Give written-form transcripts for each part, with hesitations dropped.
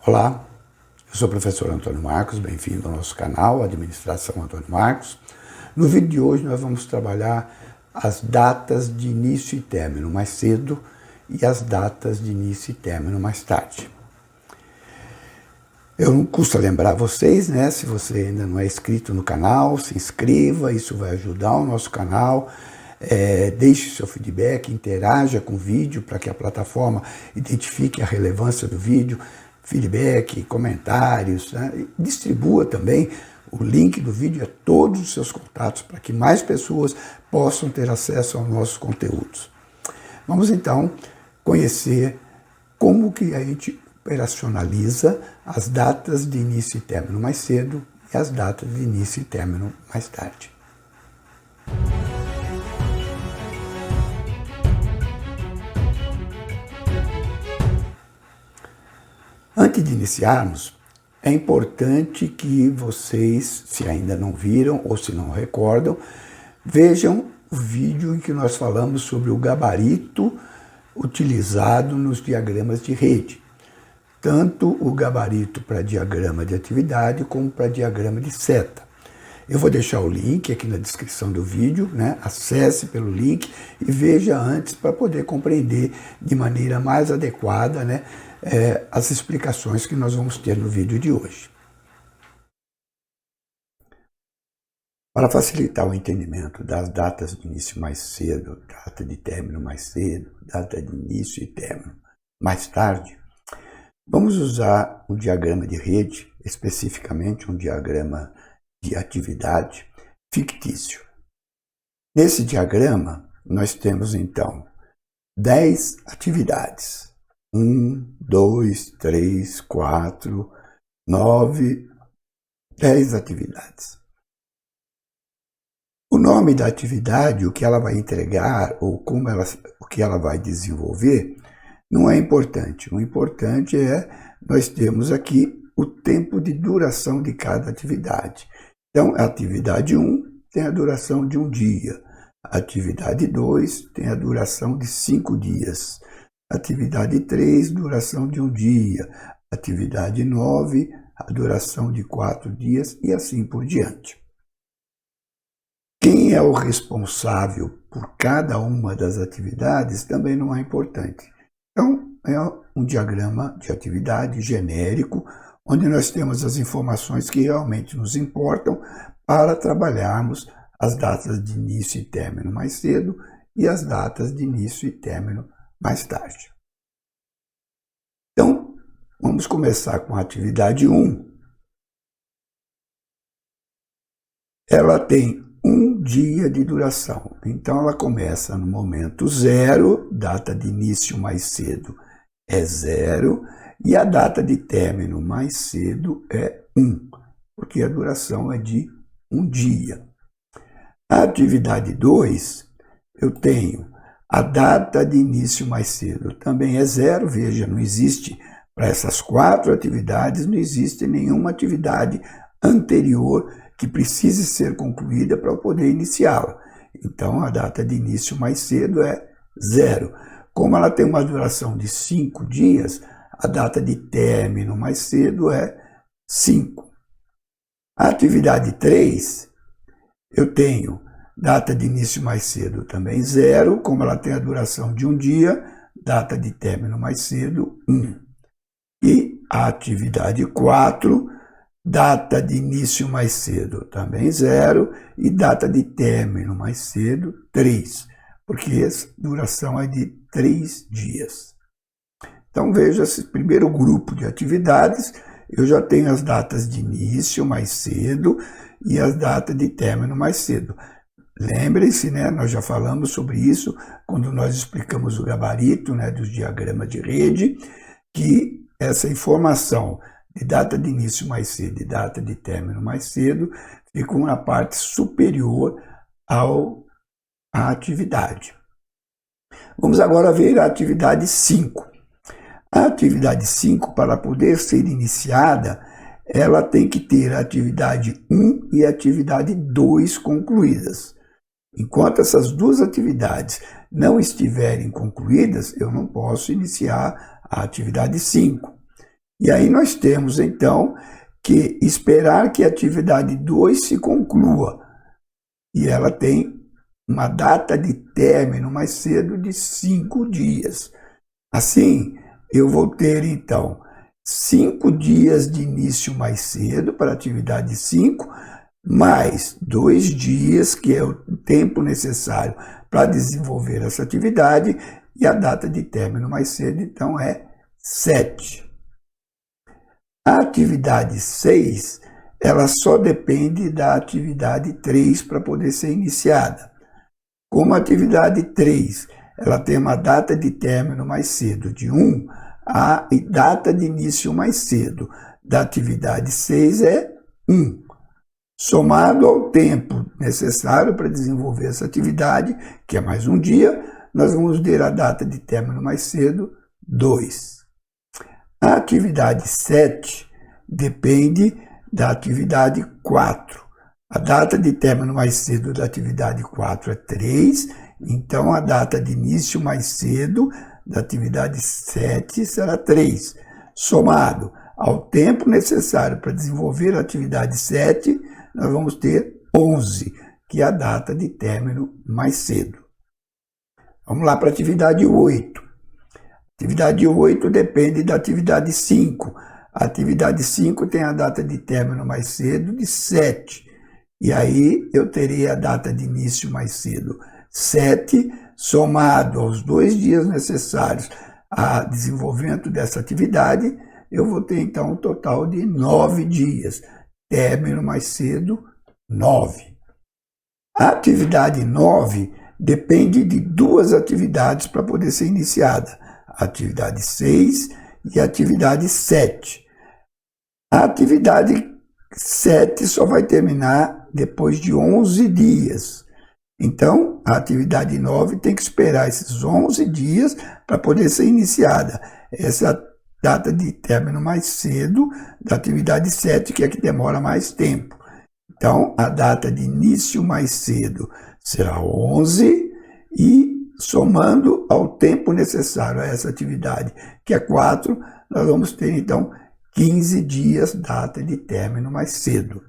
Olá, eu sou o professor Antônio Marcos, bem-vindo ao nosso canal, Administração Antônio Marcos. No vídeo de hoje nós vamos trabalhar as datas de início e término mais cedo e as datas de início e término mais tarde. Eu não custa lembrar vocês, né? Se você ainda não é inscrito no canal, se inscreva, isso vai ajudar o nosso canal. Deixe seu feedback, interaja com o vídeo para que a plataforma identifique a relevância do vídeo, feedback, comentários, né? Distribua também o link do vídeo a todos os seus contatos para que mais pessoas possam ter acesso aos nossos conteúdos. Vamos então conhecer como que a gente operacionaliza as datas de início e término mais cedo e as datas de início e término mais tarde. Antes de iniciarmos, é importante que vocês, se ainda não viram ou se não recordam, vejam o vídeo em que nós falamos sobre o gabarito utilizado nos diagramas de rede. Tanto o gabarito para diagrama de atividade como para diagrama de seta. Eu vou deixar o link aqui na descrição do vídeo, né? Acesse pelo link e veja antes para poder compreender de maneira mais adequada, né? As explicações que nós vamos ter no vídeo de hoje. Para facilitar o entendimento das datas de início mais cedo, data de término mais cedo, data de início e término mais tarde, vamos usar um diagrama de rede, especificamente um diagrama de atividade fictício. Nesse diagrama, nós temos então 10 atividades. 1, 2, 3, 4, 9, 10 atividades. O nome da atividade, o que ela vai entregar ou o que ela vai desenvolver, não é importante. O importante é nós temos aqui o tempo de duração de cada atividade. Então, a atividade 1 tem a duração de um dia. A atividade 2 tem a duração de 5 dias. Atividade 3, duração de um dia. Atividade 9, a duração de 4 dias e assim por diante. Quem é o responsável por cada uma das atividades também não é importante. Então, é um diagrama de atividade genérico, onde nós temos as informações que realmente nos importam para trabalharmos as datas de início e término mais cedo e as datas de início e término mais tarde. Então, vamos começar com a atividade 1. Ela tem um dia de duração, então ela começa no momento 0, data de início mais cedo é 0, e a data de término mais cedo é 1, porque a duração é de um dia. A atividade 2, eu tenho a data de início mais cedo, também é 0, veja, não existe, para essas 4 atividades, não existe nenhuma atividade anterior que precise ser concluída para eu poder iniciá-la. Então, a data de início mais cedo é 0. Como ela tem uma duração de 5 dias, a data de término mais cedo é 5. A atividade 3, eu tenho data de início mais cedo também 0, como ela tem a duração de um dia, data de término mais cedo 1. E a atividade 4, data de início mais cedo também 0 e data de término mais cedo 3, porque a duração é de 3 dias. Então veja esse primeiro grupo de atividades, eu já tenho as datas de início mais cedo e as datas de término mais cedo. Lembrem-se, né, nós já falamos sobre isso quando nós explicamos o gabarito, né, dos diagramas de rede, que essa informação de data de início mais cedo e data de término mais cedo ficam na parte superior à atividade. Vamos agora ver a atividade 5. A atividade 5, para poder ser iniciada, ela tem que ter a atividade 1 e a atividade 2 concluídas. Enquanto essas duas atividades não estiverem concluídas, eu não posso iniciar a atividade 5. E aí nós temos, então, que esperar que a atividade 2 se conclua. E ela tem uma data de término mais cedo de 5 dias. Assim, eu vou ter, então, 5 dias de início mais cedo para a atividade 5, mais 2 dias, que é o tempo necessário para desenvolver essa atividade, e a data de término mais cedo, então, é 7. A atividade 6, ela só depende da atividade 3 para poder ser iniciada. Como a atividade 3, ela tem uma data de término mais cedo de 1, a data de início mais cedo da atividade 6 é 1. Somado ao tempo necessário para desenvolver essa atividade, que é mais um dia, nós vamos ter a data de término mais cedo, 2. A atividade 7 depende da atividade 4. A data de término mais cedo da atividade 4 é 3, então a data de início mais cedo da atividade 7 será 3. Somado ao tempo necessário para desenvolver a atividade 7, nós vamos ter 11, que é a data de término mais cedo. Vamos lá para a atividade 8. Atividade 8 depende da atividade 5. A atividade 5 tem a data de término mais cedo de 7. E aí eu terei a data de início mais cedo 7, somado aos 2 dias necessários a desenvolvimento dessa atividade, eu vou ter então um total de 9 dias. Término mais cedo, 9. A atividade 9 depende de 2 atividades para poder ser iniciada. A atividade 6 e a atividade 7. A atividade 7 só vai terminar depois de 11 dias. Então, a atividade 9 tem que esperar esses 11 dias para poder ser iniciada. Essa é a data de término mais cedo da atividade 7, que é que demora mais tempo. Então, a data de início mais cedo será 11 e, somando ao tempo necessário a essa atividade, que é 4, nós vamos ter, então, 15 dias, data de término mais cedo.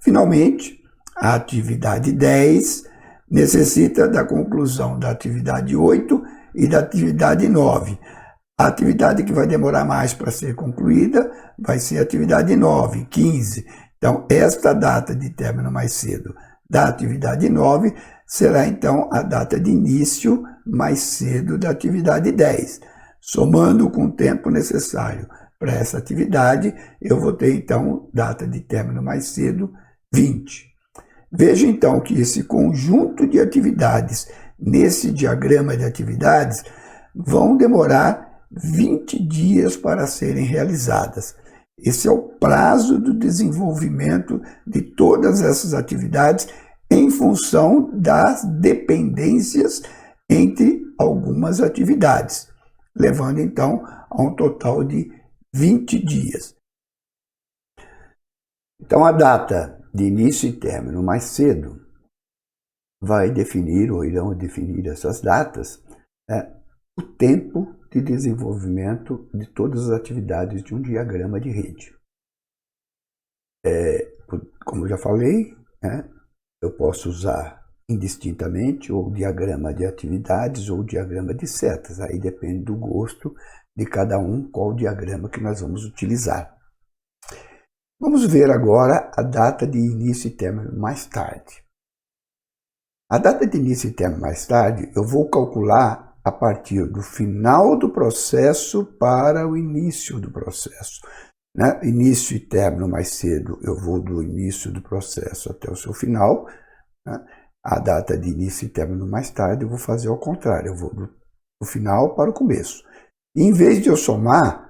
Finalmente, a atividade 10 necessita da conclusão da atividade 8 e da atividade 9. A atividade que vai demorar mais para ser concluída vai ser a atividade 9, 15. Então, esta data de término mais cedo da atividade 9 será, então, a data de início mais cedo da atividade 10. Somando com o tempo necessário para essa atividade, eu vou ter, então, data de término mais cedo, 20. Veja, então, que esse conjunto de atividades nesse diagrama de atividades vão demorar 20 dias para serem realizadas. Esse é o prazo do desenvolvimento de todas essas atividades em função das dependências entre algumas atividades, levando, então, a um total de 20 dias. Então, a data de início e término mais cedo vai definir, ou irão definir essas datas, o tempo de desenvolvimento de todas as atividades de um diagrama de rede. Como eu já falei, eu posso usar indistintamente ou diagrama de atividades ou diagrama de setas. Aí depende do gosto de cada um qual diagrama que nós vamos utilizar. Vamos ver agora a data de início e término mais tarde. A data de início e término mais tarde eu vou calcular a partir do final do processo para o início do processo. Início e término mais cedo, eu vou do início do processo até o seu final. A data de início e término mais tarde eu vou fazer ao contrário, eu vou do final para o começo. E, em vez de eu somar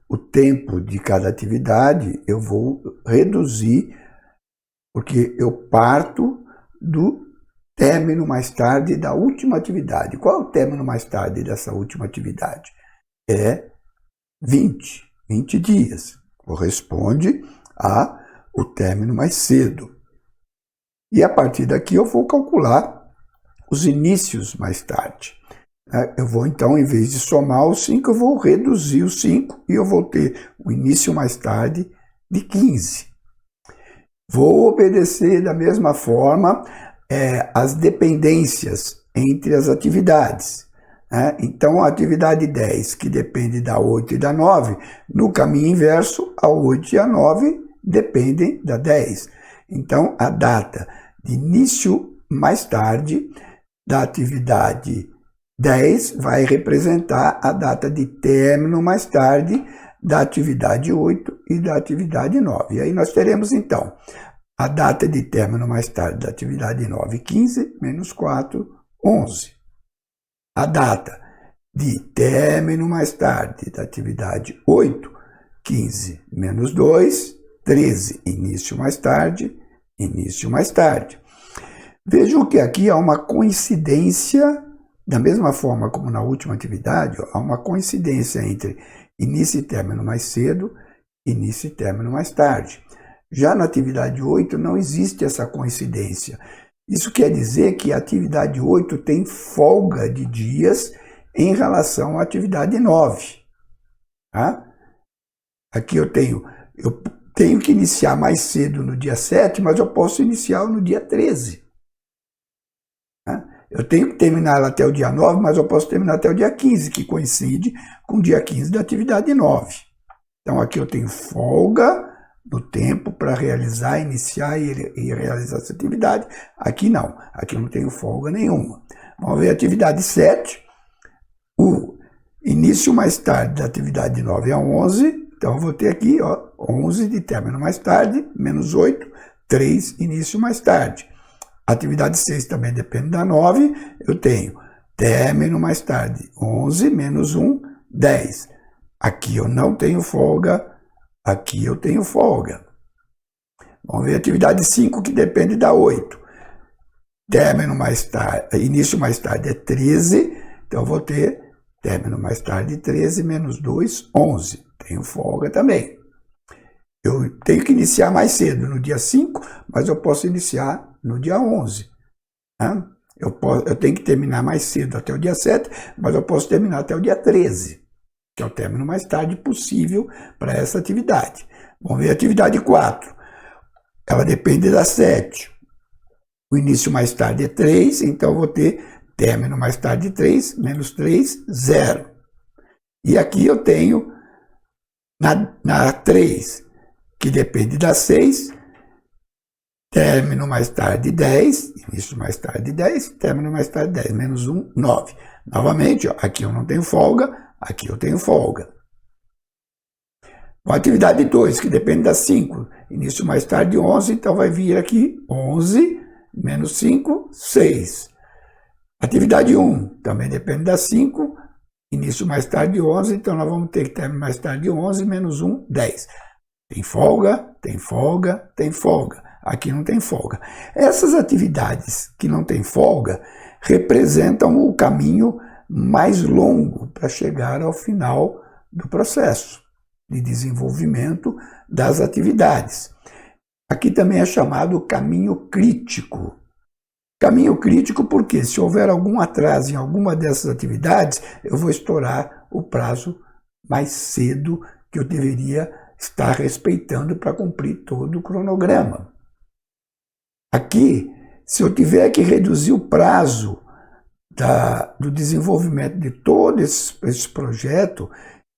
o tempo de cada atividade, eu vou reduzir, porque eu parto do término mais tarde da última atividade. Qual é o término mais tarde dessa última atividade? É 20 dias. Corresponde ao término mais cedo. E a partir daqui eu vou calcular os inícios mais tarde. Eu vou, então, em vez de somar os 5, eu vou reduzir os 5 e eu vou ter o início mais tarde de 15. Vou obedecer da mesma forma as dependências entre as atividades. Então, a atividade 10, que depende da 8 e da 9, no caminho inverso, a 8 e a 9 dependem da 10. Então, a data de início mais tarde da atividade 10 vai representar a data de término mais tarde da atividade 8 e da atividade 9. E aí nós teremos, então, a data de término mais tarde da atividade 9, 15, menos 4, 11. A data de término mais tarde da atividade 8, 15, menos 2, 13. Início mais tarde, início mais tarde. Vejam que aqui há uma coincidência, da mesma forma como na última atividade, há uma coincidência entre início e término mais cedo, início e término mais tarde. Já na atividade 8 não existe essa coincidência. Isso quer dizer que a atividade 8 tem folga de dias em relação à atividade 9. Tá? Aqui eu tenho que iniciar mais cedo no dia 7, mas eu posso iniciar no dia 13. Eu tenho que terminar ela até o dia 9, mas eu posso terminar até o dia 15, que coincide com o dia 15 da atividade 9. Então, aqui eu tenho folga no tempo para realizar, iniciar e realizar essa atividade. Aqui não, aqui eu não tenho folga nenhuma. Vamos ver a atividade 7. O início mais tarde da atividade 9 é 11. Então, eu vou ter aqui 11 de término mais tarde, menos 8, 3 início mais tarde. A atividade 6 também depende da 9, eu tenho término mais tarde, 11 menos 1, 10. Aqui eu não tenho folga, aqui eu tenho folga. Vamos ver a atividade 5, que depende da 8. Término mais tarde, início mais tarde é 13, então eu vou ter término mais tarde 13 menos 2, 11. Tenho folga também. Eu tenho que iniciar mais cedo, no dia 5, mas eu posso iniciar no dia 11. Né? Eu tenho que terminar mais cedo até o dia 7, mas eu posso terminar até o dia 13, que é o término mais tarde possível para essa atividade. Vamos ver a atividade 4. Ela depende da 7. O início mais tarde é 3, então eu vou ter término mais tarde 3, menos 3, 0. E aqui eu tenho na 3, que depende da 6, término mais tarde 10, início mais tarde 10, término mais tarde 10, menos 1, 9. Novamente, aqui eu não tenho folga, aqui eu tenho folga. A atividade 2, que depende da 5, início mais tarde 11, então vai vir aqui 11, menos 5, 6. Atividade 1, também depende da 5, início mais tarde 11, então nós vamos ter término mais tarde 11, menos 1, 10. Tem folga, tem folga, tem folga. Aqui não tem folga. Essas atividades que não têm folga representam o caminho mais longo para chegar ao final do processo de desenvolvimento das atividades. Aqui também é chamado caminho crítico. Caminho crítico porque se houver algum atraso em alguma dessas atividades, eu vou estourar o prazo mais cedo que eu deveria estar respeitando para cumprir todo o cronograma. Aqui, se eu tiver que reduzir o prazo do desenvolvimento de todo esse projeto,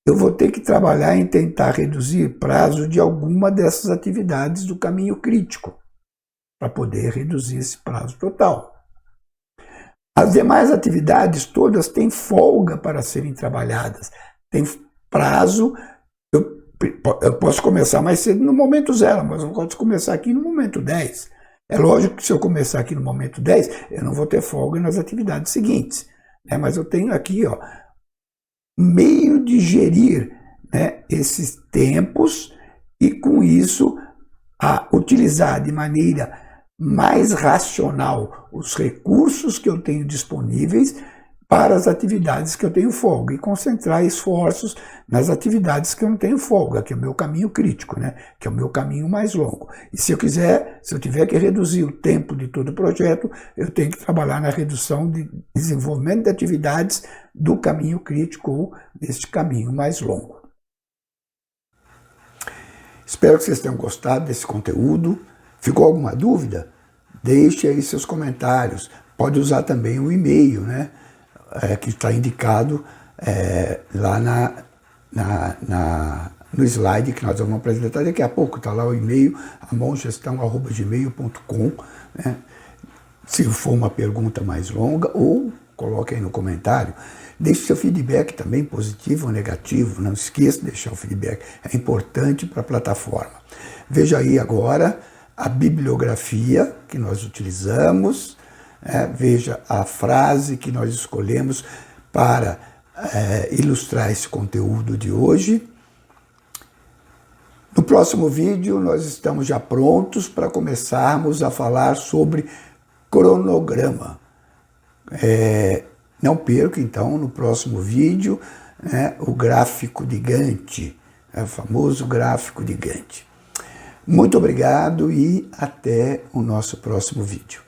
eu vou ter que trabalhar em tentar reduzir o prazo de alguma dessas atividades do caminho crítico, para poder reduzir esse prazo total. As demais atividades todas têm folga para serem trabalhadas, tem prazo. Eu posso começar mais cedo no momento 0, mas eu posso começar aqui no momento 10. É lógico que se eu começar aqui no momento 10, eu não vou ter folga nas atividades seguintes. Né? Mas eu tenho aqui meio de gerir, né, esses tempos e, com isso, utilizar de maneira mais racional os recursos que eu tenho disponíveis, para as atividades que eu tenho folga e concentrar esforços nas atividades que eu não tenho folga, que é o meu caminho crítico, né? Que é o meu caminho mais longo. E se eu tiver que reduzir o tempo de todo o projeto, eu tenho que trabalhar na redução de desenvolvimento de atividades do caminho crítico ou deste caminho mais longo. Espero que vocês tenham gostado desse conteúdo. Ficou alguma dúvida? Deixe aí seus comentários. Pode usar também o e-mail, né? Que está indicado lá no slide que nós vamos apresentar daqui a pouco. Está lá o e-mail, amongestão@gmail.com, né? Se for uma pergunta mais longa, ou coloque aí no comentário. Deixe seu feedback também, positivo ou negativo. Não esqueça de deixar o feedback, é importante para a plataforma. Veja aí agora a bibliografia que nós utilizamos. Veja a frase que nós escolhemos para ilustrar esse conteúdo de hoje. No próximo vídeo, nós estamos já prontos para começarmos a falar sobre cronograma. Não perca, então, no próximo vídeo, o gráfico de Gantt, o famoso gráfico de Gantt. Muito obrigado e até o nosso próximo vídeo.